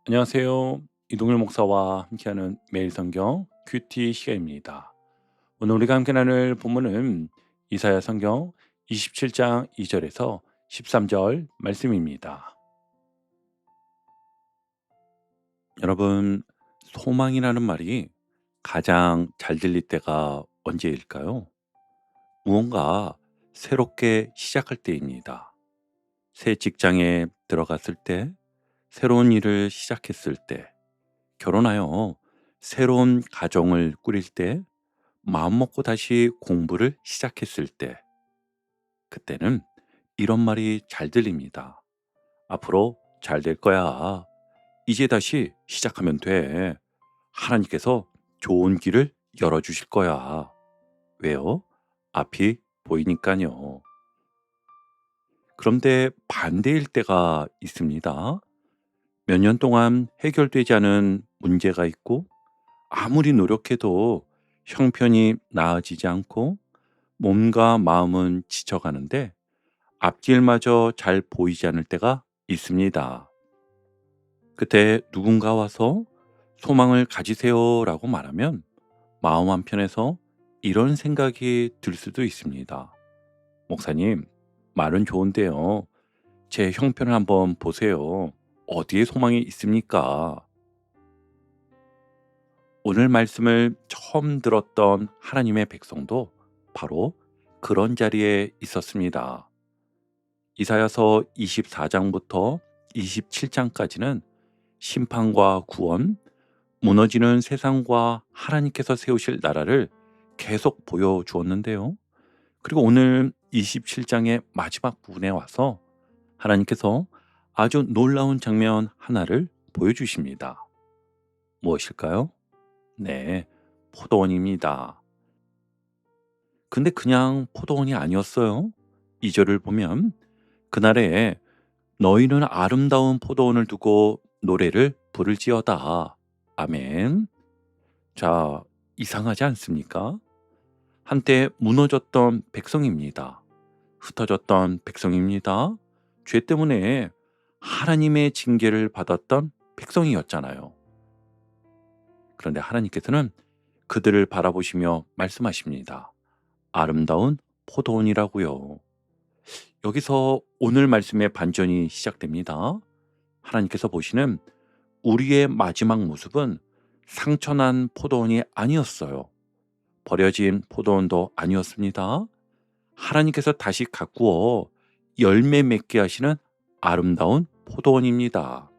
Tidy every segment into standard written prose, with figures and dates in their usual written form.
안녕하세요. 이동일 목사와 함께하는 매일 성경 큐티 시간입니다. 오늘 우리가 함께 나눌 본문은 이사야 성경 27장 2절에서 13절 말씀입니다. 여러분, 소망이라는 말이 가장 잘 들릴 때가 언제일까요? 무언가 새롭게 시작할 때입니다. 새 직장에 들어갔을 때, 새로운 일을 시작했을 때, 결혼하여 새로운 가정을 꾸릴 때, 마음먹고 다시 공부를 시작했을 때, 그때는 이런 말이 잘 들립니다. 앞으로 잘 될 거야. 이제 다시 시작하면 돼. 하나님께서 좋은 길을 열어주실 거야. 왜요? 앞이 보이니까요. 그런데 반대일 때가 있습니다. 몇 년 동안 해결되지 않은 문제가 있고, 아무리 노력해도 형편이 나아지지 않고 몸과 마음은 지쳐가는데 앞길마저 잘 보이지 않을 때가 있습니다. 그때 누군가 와서 소망을 가지세요라고 말하면 마음 한편에서 이런 생각이 들 수도 있습니다. 목사님, 말은 좋은데요. 제 형편을 한번 보세요. 어디에 소망이 있습니까? 오늘 말씀을 처음 들었던 하나님의 백성도 바로 그런 자리에 있었습니다. 이사야서 24장부터 27장까지는 심판과 구원, 무너지는 세상과 하나님께서 세우실 나라를 계속 보여주었는데요. 그리고 오늘 27장의 마지막 부분에 와서 하나님께서 아주 놀라운 장면 하나를 보여주십니다. 무엇일까요? 네, 포도원입니다. 근데 그냥 포도원이 아니었어요. 2절을 보면 그날에 너희는 아름다운 포도원을 두고 노래를 부를지어다. 아멘. 자, 이상하지 않습니까? 한때 무너졌던 백성입니다. 흩어졌던 백성입니다. 죄 때문에 하나님의 징계를 받았던 백성이었잖아요. 그런데 하나님께서는 그들을 바라보시며 말씀하십니다. 아름다운 포도원이라고요. 여기서 오늘 말씀의 반전이 시작됩니다. 하나님께서 보시는 우리의 마지막 모습은 상처난 포도원이 아니었어요. 버려진 포도원도 아니었습니다. 하나님께서 다시 가꾸어 열매 맺게 하시는 아름다운 포도원입니다.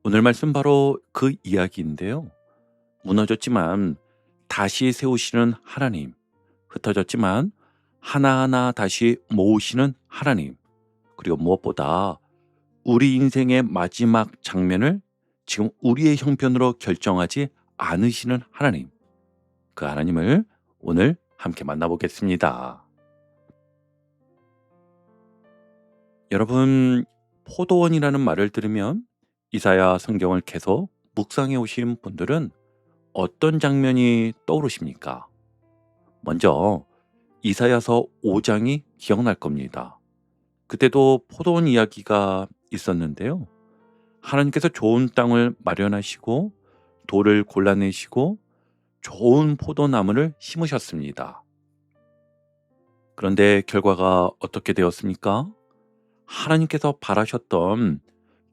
오늘 말씀 바로 그 이야기인데요. 무너졌지만 다시 세우시는 하나님, 흩어졌지만 하나하나 다시 모으시는 하나님, 그리고 무엇보다 우리 인생의 마지막 장면을 지금 우리의 형편으로 결정하지 않으시는 하나님, 그 하나님을 오늘 함께 만나보겠습니다. 여러분, 포도원이라는 말을 들으면 이사야 성경을 계속 묵상해 오신 분들은 어떤 장면이 떠오르십니까? 먼저 이사야서 5장이 기억날 겁니다. 그때도 포도원 이야기가 있었는데요. 하나님께서 좋은 땅을 마련하시고 돌을 골라내시고 좋은 포도나무를 심으셨습니다. 그런데 결과가 어떻게 되었습니까? 하나님께서 바라셨던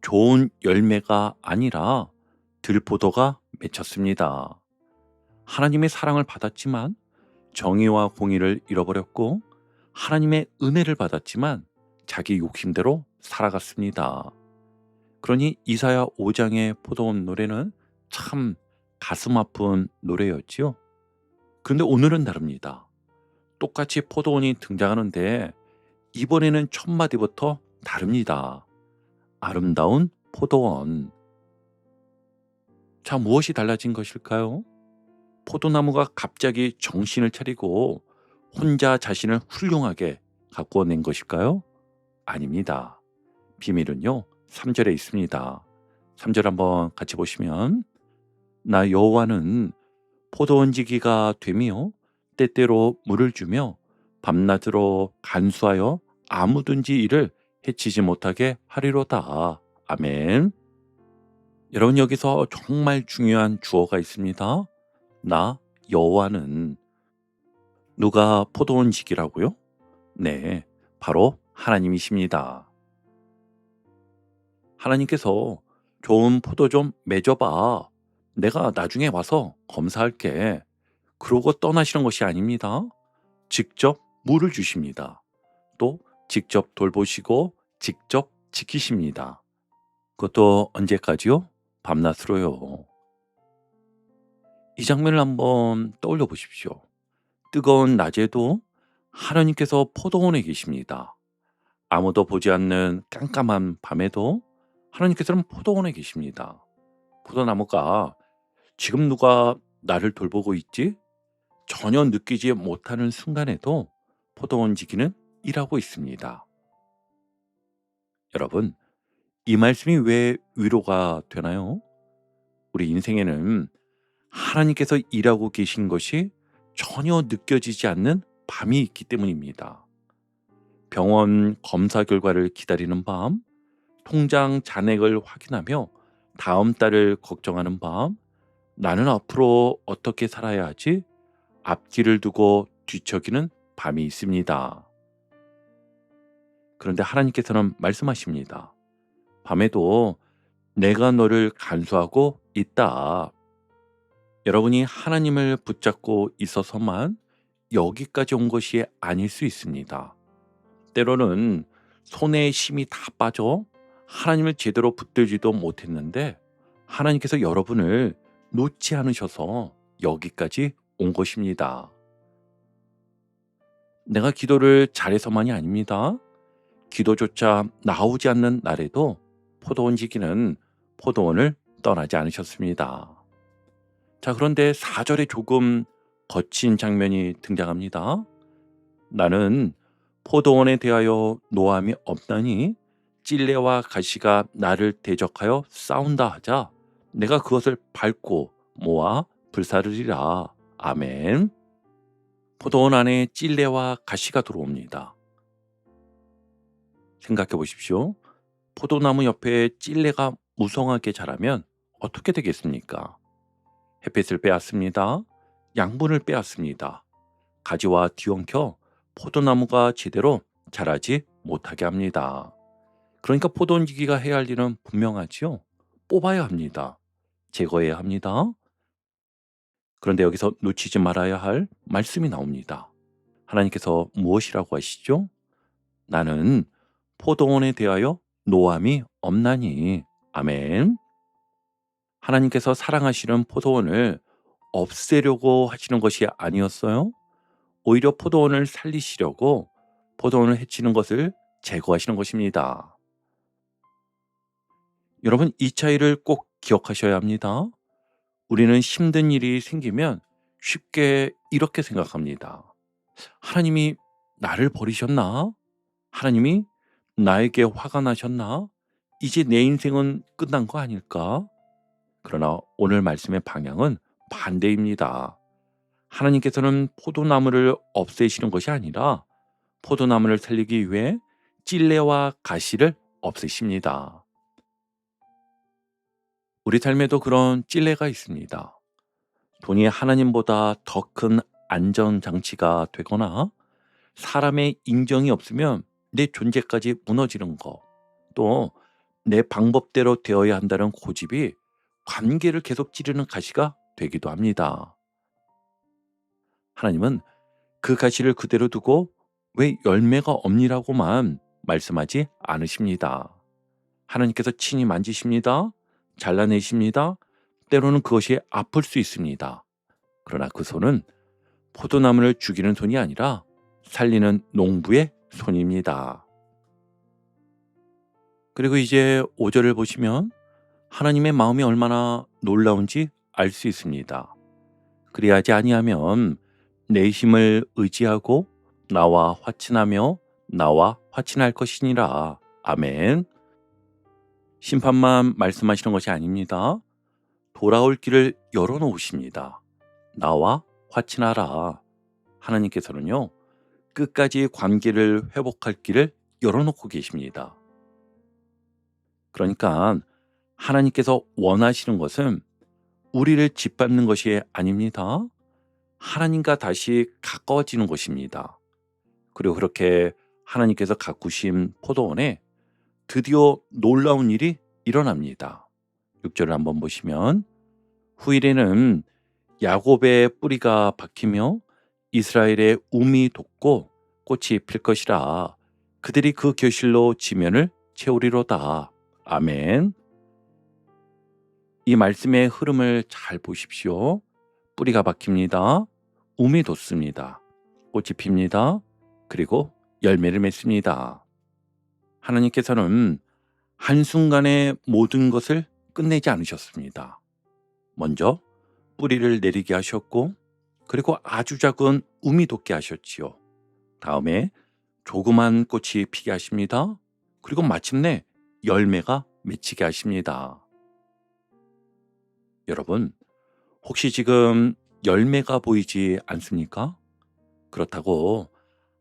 좋은 열매가 아니라 들포도가 맺혔습니다. 하나님의 사랑을 받았지만 정의와 공의를 잃어버렸고 하나님의 은혜를 받았지만 자기 욕심대로 살아갔습니다. 그러니 이사야 5장의 포도원 노래는 참 가슴 아픈 노래였지요. 그런데 오늘은 다릅니다. 똑같이 포도원이 등장하는데 이번에는 첫 마디부터 다릅니다. 아름다운 포도원. 자, 무엇이 달라진 것일까요? 포도나무가 갑자기 정신을 차리고 혼자 자신을 훌륭하게 가꾸어낸 것일까요? 아닙니다. 비밀은요, 3절에 있습니다. 3절 한번 같이 보시면 나 여호와는 포도원지기가 되며 때때로 물을 주며 밤낮으로 간수하여 아무든지 이를 해치지 못하게 하리로다. 아멘. 여러분 여기서 정말 중요한 주어가 있습니다. 나 여호와는 누가 포도원 지기라고요? 네, 바로 하나님이십니다. 하나님께서 좋은 포도 좀 맺어봐. 내가 나중에 와서 검사할게. 그러고 떠나시는 것이 아닙니다. 직접 물을 주십니다. 또 직접 돌보시고 직접 지키십니다. 그것도 언제까지요? 밤낮으로요. 이 장면을 한번 떠올려 보십시오. 뜨거운 낮에도 하나님께서 포도원에 계십니다. 아무도 보지 않는 깜깜한 밤에도 하나님께서는 포도원에 계십니다. 포도나무가 지금 누가 나를 돌보고 있지? 전혀 느끼지 못하는 순간에도 포도원 지기는 일하고 있습니다. 여러분, 이 말씀이 왜 위로가 되나요? 우리 인생에는 하나님께서 일하고 계신 것이 전혀 느껴지지 않는 밤이 있기 때문입니다. 병원 검사 결과를 기다리는 밤, 통장 잔액을 확인하며 다음 달을 걱정하는 밤, 나는 앞으로 어떻게 살아야 하지? 앞길을 두고 뒤척이는 밤이 있습니다. 그런데 하나님께서는 말씀하십니다. 밤에도 내가 너를 간수하고 있다. 여러분이 하나님을 붙잡고 있어서만 여기까지 온 것이 아닐 수 있습니다. 때로는 손에 힘이 다 빠져 하나님을 제대로 붙들지도 못했는데 하나님께서 여러분을 놓지 않으셔서 여기까지 온 것입니다. 내가 기도를 잘해서만이 아닙니다. 기도조차 나오지 않는 날에도 포도원 지기는 포도원을 떠나지 않으셨습니다. 자, 그런데 4절에 조금 거친 장면이 등장합니다. 나는 포도원에 대하여 노함이 없나니 찔레와 가시가 나를 대적하여 싸운다 하자 내가 그것을 밟고 모아 불사르리라. 아멘. 포도원 안에 찔레와 가시가 들어옵니다. 생각해 보십시오. 포도나무 옆에 찔레가 무성하게 자라면 어떻게 되겠습니까? 햇빛을 빼앗습니다. 양분을 빼앗습니다. 가지와 뒤엉켜 포도나무가 제대로 자라지 못하게 합니다. 그러니까 포도원지기가 해야 할 일은 분명하지요. 뽑아야 합니다. 제거해야 합니다. 그런데 여기서 놓치지 말아야 할 말씀이 나옵니다. 하나님께서 무엇이라고 하시죠? 나는 포도원에 대하여 노함이 없나니. 아멘. 하나님께서 사랑하시는 포도원을 없애려고 하시는 것이 아니었어요. 오히려 포도원을 살리시려고 포도원을 해치는 것을 제거하시는 것입니다. 여러분, 이 차이를 꼭 기억하셔야 합니다. 우리는 힘든 일이 생기면 쉽게 이렇게 생각합니다. 하나님이 나를 버리셨나? 하나님이 나에게 화가 나셨나? 이제 내 인생은 끝난 거 아닐까? 그러나 오늘 말씀의 방향은 반대입니다. 하나님께서는 포도나무를 없애시는 것이 아니라 포도나무를 살리기 위해 찔레와 가시를 없애십니다. 우리 삶에도 그런 찔레가 있습니다. 돈이 하나님보다 더 큰 안전장치가 되거나 사람의 인정이 없으면 내 존재까지 무너지는 거, 또 내 방법대로 되어야 한다는 고집이 관계를 계속 찌르는 가시가 되기도 합니다. 하나님은 그 가시를 그대로 두고 왜 열매가 없니라고만 말씀하지 않으십니다. 하나님께서 친히 만지십니다. 잘라내십니다. 때로는 그것이 아플 수 있습니다. 그러나 그 손은 포도나무를 죽이는 손이 아니라 살리는 농부의 손입니다. 그리고 이제 5절을 보시면 하나님의 마음이 얼마나 놀라운지 알 수 있습니다. 그리하지 아니하면 내 힘을 의지하고 나와 화친하며 나와 화친할 것이니라. 아멘. 심판만 말씀하시는 것이 아닙니다. 돌아올 길을 열어놓으십니다. 나와 화친하라. 하나님께서는요, 끝까지 관계를 회복할 길을 열어놓고 계십니다. 그러니까 하나님께서 원하시는 것은 우리를 짓밟는 것이 아닙니다. 하나님과 다시 가까워지는 것입니다. 그리고 그렇게 하나님께서 가꾸신 포도원에 드디어 놀라운 일이 일어납니다. 6절을 한번 보시면 후일에는 야곱의 뿌리가 박히며 이스라엘의 움이 돋고 꽃이 필 것이라 그들이 그 결실로 지면을 채우리로다. 아멘. 이 말씀의 흐름을 잘 보십시오. 뿌리가 박힙니다. 움이 돋습니다. 꽃이 핍니다. 그리고 열매를 맺습니다. 하나님께서는 한순간에 모든 것을 끝내지 않으셨습니다. 먼저 뿌리를 내리게 하셨고, 그리고 아주 작은 움이 돋게 하셨지요. 다음에 조그만 꽃이 피게 하십니다. 그리고 마침내 열매가 맺히게 하십니다. 여러분, 혹시 지금 열매가 보이지 않습니까? 그렇다고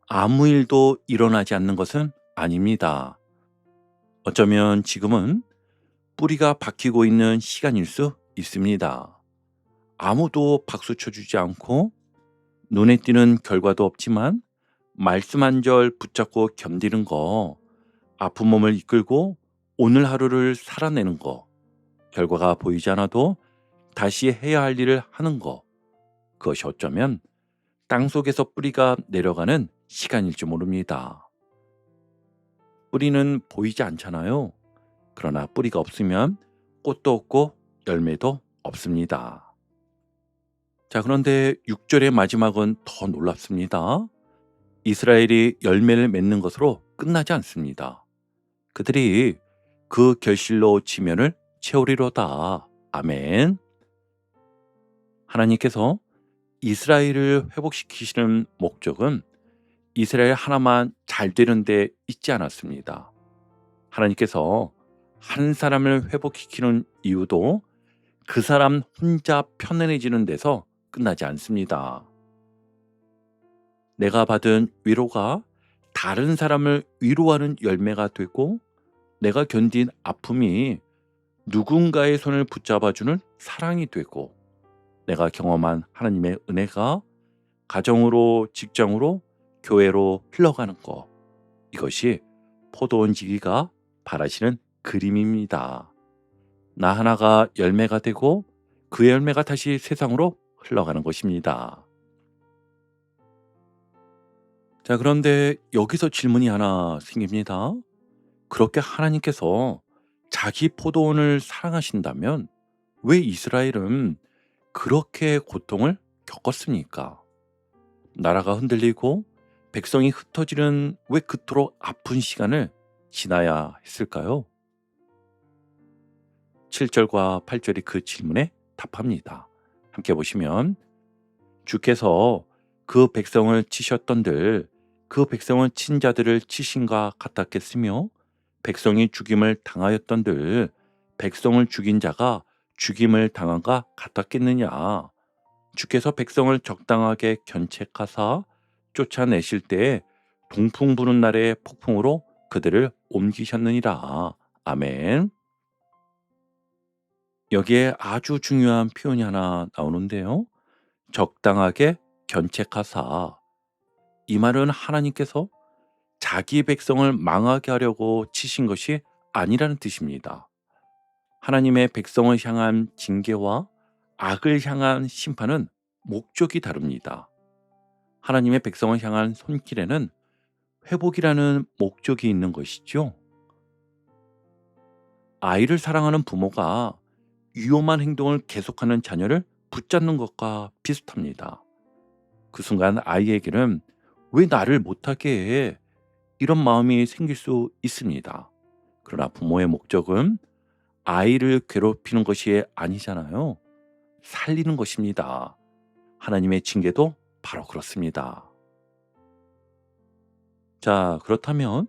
아무 일도 일어나지 않는 것은 아닙니다. 어쩌면 지금은 뿌리가 박히고 있는 시간일 수 있습니다. 아무도 박수 쳐주지 않고 눈에 띄는 결과도 없지만 말씀 한 절 붙잡고 견디는 거, 아픈 몸을 이끌고 오늘 하루를 살아내는 거, 결과가 보이지 않아도 다시 해야 할 일을 하는 거, 그것이 어쩌면 땅속에서 뿌리가 내려가는 시간일지 모릅니다. 뿌리는 보이지 않잖아요. 그러나 뿌리가 없으면 꽃도 없고 열매도 없습니다. 자, 그런데 6절의 마지막은 더 놀랍습니다. 이스라엘이 열매를 맺는 것으로 끝나지 않습니다. 그들이 그 결실로 지면을 채우리로다. 아멘. 하나님께서 이스라엘을 회복시키시는 목적은 이스라엘 하나만 잘 되는 데 있지 않았습니다. 하나님께서 한 사람을 회복시키는 이유도 그 사람 혼자 편안해지는 데서 끝나지 않습니다. 내가 받은 위로가 다른 사람을 위로하는 열매가 되고, 내가 견딘 아픔이 누군가의 손을 붙잡아주는 사랑이 되고, 내가 경험한 하나님의 은혜가 가정으로, 직장으로, 교회로 흘러가는 것, 이것이 포도원 지기가 바라시는 그림입니다. 나 하나가 열매가 되고 그 열매가 다시 세상으로 흘러가는 것입니다. 자, 그런데 여기서 질문이 하나 생깁니다. 그렇게 하나님께서 자기 포도원을 사랑하신다면 왜 이스라엘은 그렇게 고통을 겪었습니까? 나라가 흔들리고 백성이 흩어지는 왜 그토록 아픈 시간을 지나야 했을까요? 7절과 8절이 그 질문에 답합니다. 함께 보시면 주께서 그 백성을 치셨던들 그 백성은 친자들을 치신과 같았겠으며 백성이 죽임을 당하였던들 백성을 죽인 자가 죽임을 당한과 같았겠느냐. 주께서 백성을 적당하게 견책하사 쫓아내실 때에 동풍 부는 날의 폭풍으로 그들을 옮기셨느니라. 아멘. 여기에 아주 중요한 표현이 하나 나오는데요. 적당하게 견책하사. 이 말은 하나님께서 자기 백성을 망하게 하려고 치신 것이 아니라는 뜻입니다. 하나님의 백성을 향한 징계와 악을 향한 심판은 목적이 다릅니다. 하나님의 백성을 향한 손길에는 회복이라는 목적이 있는 것이죠. 아이를 사랑하는 부모가 위험한 행동을 계속하는 자녀를 붙잡는 것과 비슷합니다. 그 순간 아이에게는 왜 나를 못하게 해? 이런 마음이 생길 수 있습니다. 그러나 부모의 목적은 아이를 괴롭히는 것이 아니잖아요. 살리는 것입니다. 하나님의 징계도 바로 그렇습니다. 자, 그렇다면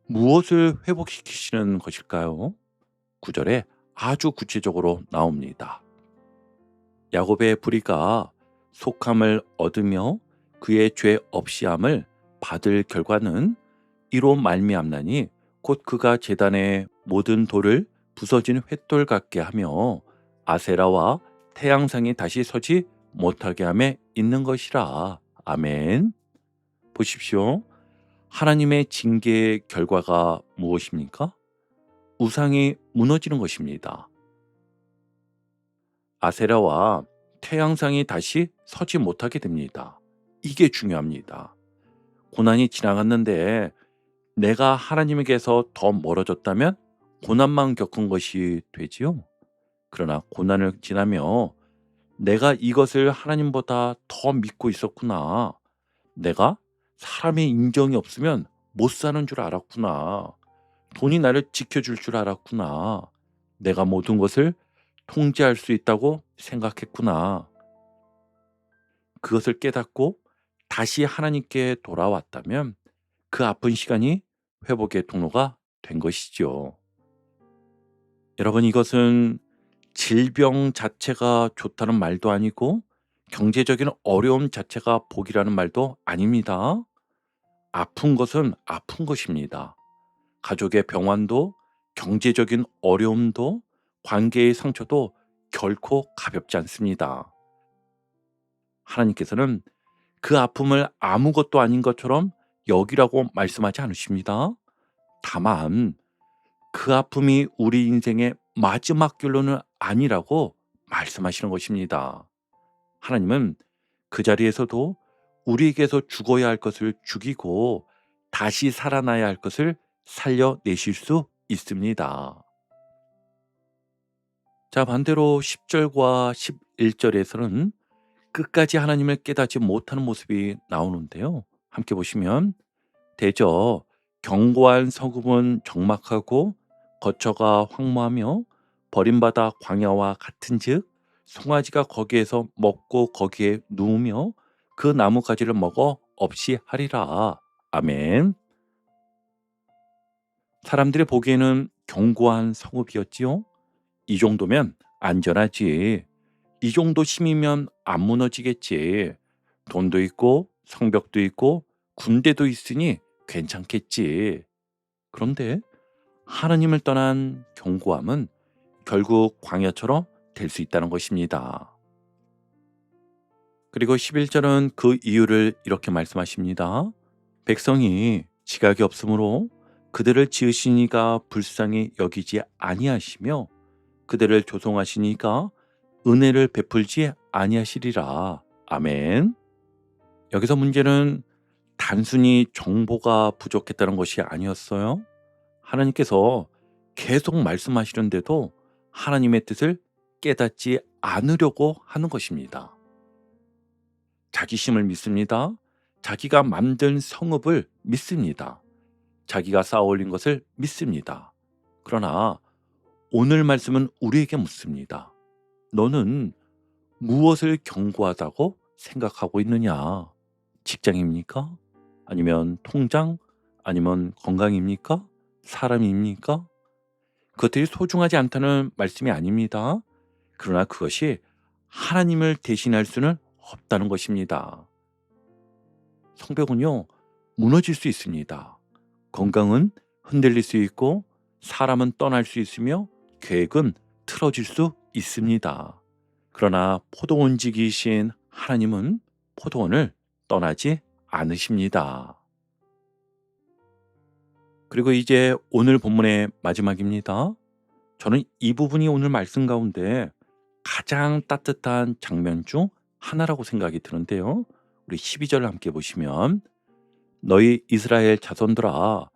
무엇을 회복시키시는 것일까요? 9절에 아주 구체적으로 나옵니다. 야곱의 불의가 속함을 얻으며 그의 죄 없이함을 받을 결과는 이로 말미암나니 곧 그가 제단의 모든 돌을 부서진 횃돌 같게 하며 아세라와 태양상이 다시 서지 못하게 함에 있는 것이라. 아멘. 보십시오. 하나님의 징계의 결과가 무엇입니까? 우상이 무너지는 것입니다. 아세라와 태양상이 다시 서지 못하게 됩니다. 이게 중요합니다. 고난이 지나갔는데 내가 하나님에게서 더 멀어졌다면 고난만 겪은 것이 되지요. 그러나 고난을 지나며 내가 이것을 하나님보다 더 믿고 있었구나. 내가 사람의 인정이 없으면 못 사는 줄 알았구나. 돈이 나를 지켜줄 줄 알았구나. 내가 모든 것을 통제할 수 있다고 생각했구나. 그것을 깨닫고 다시 하나님께 돌아왔다면 그 아픈 시간이 회복의 통로가 된 것이죠. 여러분, 이것은 질병 자체가 좋다는 말도 아니고 경제적인 어려움 자체가 복이라는 말도 아닙니다. 아픈 것은 아픈 것입니다. 가족의 병환도, 경제적인 어려움도, 관계의 상처도 결코 가볍지 않습니다. 하나님께서는 그 아픔을 아무것도 아닌 것처럼 여기라고 말씀하지 않으십니다. 다만 그 아픔이 우리 인생의 마지막 결론은 아니라고 말씀하시는 것입니다. 하나님은 그 자리에서도 우리에게서 죽어야 할 것을 죽이고 다시 살아나야 할 것을 살려내실 수 있습니다. 자, 반대로 10절과 11절에서는 끝까지 하나님을 깨닫지 못하는 모습이 나오는데요. 함께 보시면, 대저 견고한 성읍은 적막하고 거처가 황무하며 버림받아 광야와 같은즉 송아지가 거기에서 먹고 거기에 누우며 그 나뭇가지를 먹어 없이 하리라. 아멘. 사람들이 보기에는 견고한 성읍이었지요. 이 정도면 안전하지. 이 정도 힘이면 안 무너지겠지. 돈도 있고 성벽도 있고 군대도 있으니 괜찮겠지. 그런데 하나님을 떠난 견고함은 결국 광야처럼 될 수 있다는 것입니다. 그리고 11절은 그 이유를 이렇게 말씀하십니다. 백성이 지각이 없으므로 그들을 지으시니가 불쌍히 여기지 아니하시며 그들을 조송하시니까 은혜를 베풀지 아니하시리라. 아멘. 여기서 문제는 단순히 정보가 부족했다는 것이 아니었어요. 하나님께서 계속 말씀하시는데도 하나님의 뜻을 깨닫지 않으려고 하는 것입니다. 자기심을 믿습니다. 자기가 만든 성읍을 믿습니다. 자기가 쌓아 올린 것을 믿습니다. 그러나 오늘 말씀은 우리에게 묻습니다. 너는 무엇을 견고하다고 생각하고 있느냐? 직장입니까? 아니면 통장? 아니면 건강입니까? 사람입니까? 그것들이 소중하지 않다는 말씀이 아닙니다. 그러나 그것이 하나님을 대신할 수는 없다는 것입니다. 성벽은요, 무너질 수 있습니다. 건강은 흔들릴 수 있고 사람은 떠날 수 있으며 계획은 틀어질 수 있습니다. 그러나 포도원지기이신 하나님은 포도원을 떠나지 않으십니다. 그리고 이제 오늘 본문의 마지막입니다. 저는 이 부분이 오늘 말씀 가운데 가장 따뜻한 장면 중 하나라고 생각이 드는데요. 우리 12절을 함께 보시면, 너희 이스라엘 자손들아,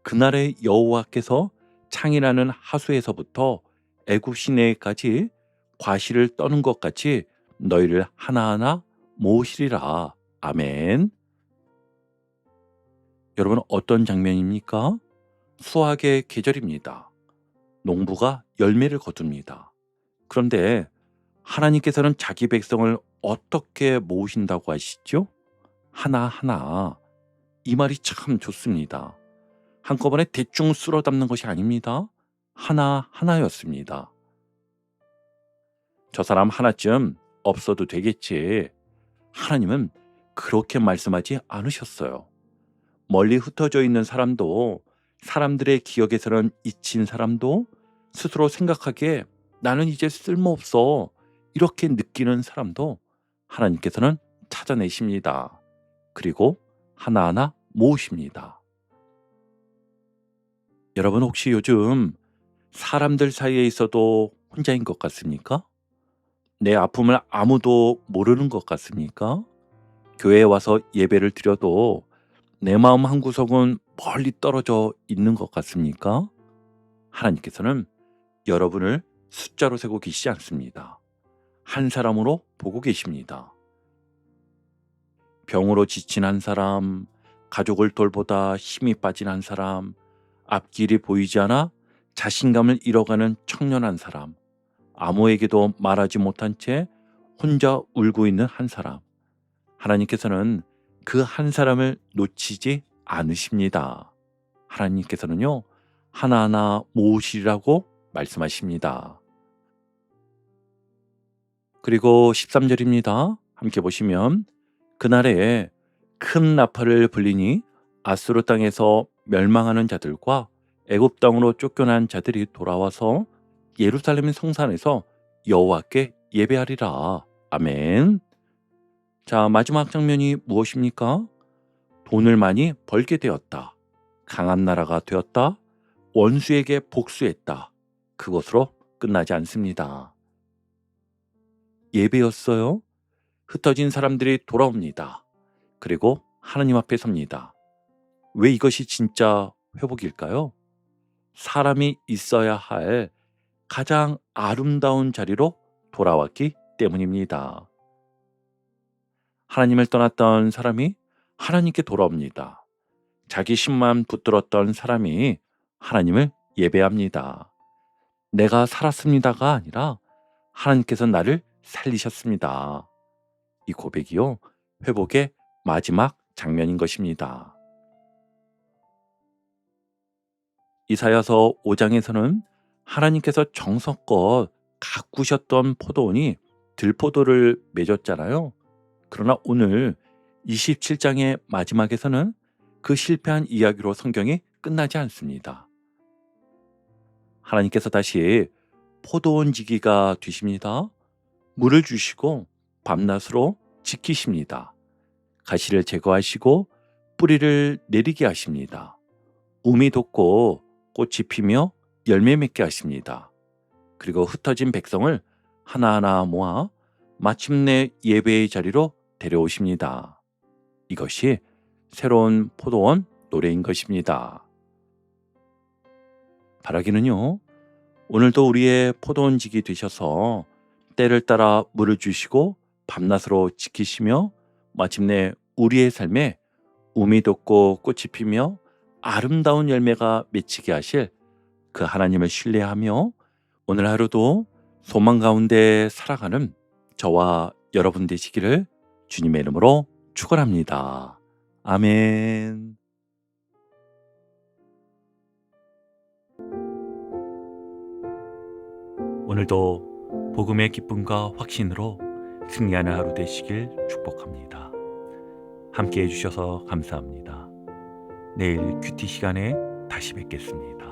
그날의 여호와께서 창이라는 하수에서부터 애굽 시내까지 과실을 떠는 것 같이 너희를 하나하나 모으시리라. 아멘. 여러분, 어떤 장면입니까? 수확의 계절입니다. 농부가 열매를 거둡니다. 그런데 하나님께서는 자기 백성을 어떻게 모으신다고 하시죠? 하나하나. 이 말이 참 좋습니다. 한꺼번에 대충 쓸어 담는 것이 아닙니다. 하나하나였습니다. 저 사람 하나쯤 없어도 되겠지. 하나님은 그렇게 말씀하지 않으셨어요. 멀리 흩어져 있는 사람도, 사람들의 기억에서는 잊힌 사람도, 스스로 생각하기에 나는 이제 쓸모없어 이렇게 느끼는 사람도 하나님께서는 찾아내십니다. 그리고 하나하나 모으십니다. 여러분 혹시 요즘 사람들 사이에 있어도 혼자인 것 같습니까? 내 아픔을 아무도 모르는 것 같습니까? 교회에 와서 예배를 드려도 내 마음 한구석은 멀리 떨어져 있는 것 같습니까? 하나님께서는 여러분을 숫자로 세고 계시지 않습니다. 한 사람으로 보고 계십니다. 병으로 지친 한 사람, 가족을 돌보다 힘이 빠진 한 사람, 앞길이 보이지 않아 자신감을 잃어가는 청년 한 사람, 아무에게도 말하지 못한 채 혼자 울고 있는 한 사람. 하나님께서는 그 한 사람을 놓치지 않으십니다. 하나님께서는요, 하나하나 모으시리라고 말씀하십니다. 그리고 13절입니다. 함께 보시면 그날에 큰 나팔을 불리니 아수르 땅에서 멸망하는 자들과 애굽 땅으로 쫓겨난 자들이 돌아와서 예루살렘 성산에서 여호와께 예배하리라. 아멘. 자, 마지막 장면이 무엇입니까? 돈을 많이 벌게 되었다. 강한 나라가 되었다. 원수에게 복수했다. 그것으로 끝나지 않습니다. 예배였어요. 흩어진 사람들이 돌아옵니다. 그리고 하나님 앞에 섭니다. 왜 이것이 진짜 회복일까요? 사람이 있어야 할 가장 아름다운 자리로 돌아왔기 때문입니다. 하나님을 떠났던 사람이 하나님께 돌아옵니다. 자기 힘만 붙들었던 사람이 하나님을 예배합니다. 내가 살았습니다가 아니라 하나님께서 나를 살리셨습니다. 이 고백이요, 회복의 마지막 장면인 것입니다. 이사야서 5장에서는 하나님께서 정성껏 가꾸셨던 포도원이 들포도를 맺었잖아요. 그러나 오늘 27장의 마지막에서는 그 실패한 이야기로 성경이 끝나지 않습니다. 하나님께서 다시 포도원 지기가 되십니다. 물을 주시고 밤낮으로 지키십니다. 가시를 제거하시고 뿌리를 내리게 하십니다. 움이 돋고 꽃이 피며 열매 맺게 하십니다. 그리고 흩어진 백성을 하나하나 모아 마침내 예배의 자리로 데려오십니다. 이것이 새로운 포도원 노래인 것입니다. 바라기는요, 오늘도 우리의 포도원직이 되셔서 때를 따라 물을 주시고 밤낮으로 지키시며 마침내 우리의 삶에 움이 돋고 꽃이 피며 아름다운 열매가 맺히게 하실 그 하나님을 신뢰하며 오늘 하루도 소망 가운데 살아가는 저와 여러분 되시기를 주님의 이름으로 축원합니다. 아멘. 오늘도 복음의 기쁨과 확신으로 승리하는 하루 되시길 축복합니다. 함께 해주셔서 감사합니다. 내일 큐티 시간에 다시 뵙겠습니다.